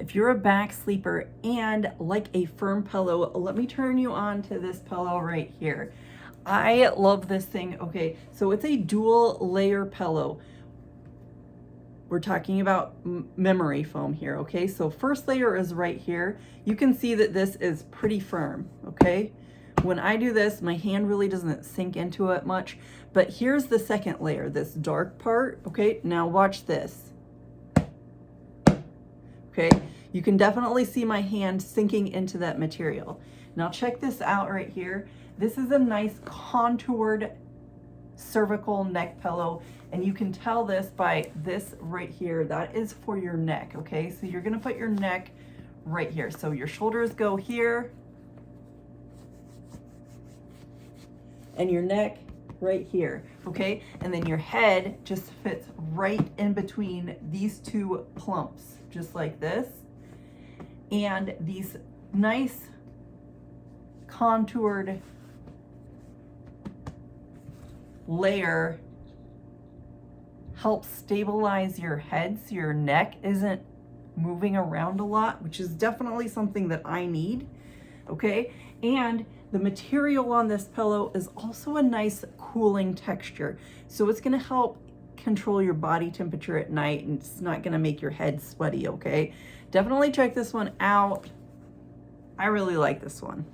If you're a back sleeper and like a firm pillow, let me turn you on to this pillow right here. I love this thing. Okay, so it's a dual layer pillow. We're talking about memory foam here, okay? So first layer is right here. You can see that this is pretty firm, okay? When I do this, my hand really doesn't sink into it much, but here's the second layer, this dark part, okay? Now watch this, okay? You can definitely see my hand sinking into that material. Now check this out right here. This is a nice contoured cervical neck pillow, and you can tell this by this right here. That is for your neck, okay? So you're gonna put your neck right here. So your shoulders go here, and your neck right here, okay? And then your head just fits right in between these two plumps, just like this. And these nice contoured layer helps stabilize your head so your neck isn't moving around a lot, which is definitely something that I need, okay? And the material on this pillow is also a nice cooling texture. So it's gonna help control your body temperature at night, and it's not gonna make your head sweaty, okay? Definitely check this one out. I really like this one.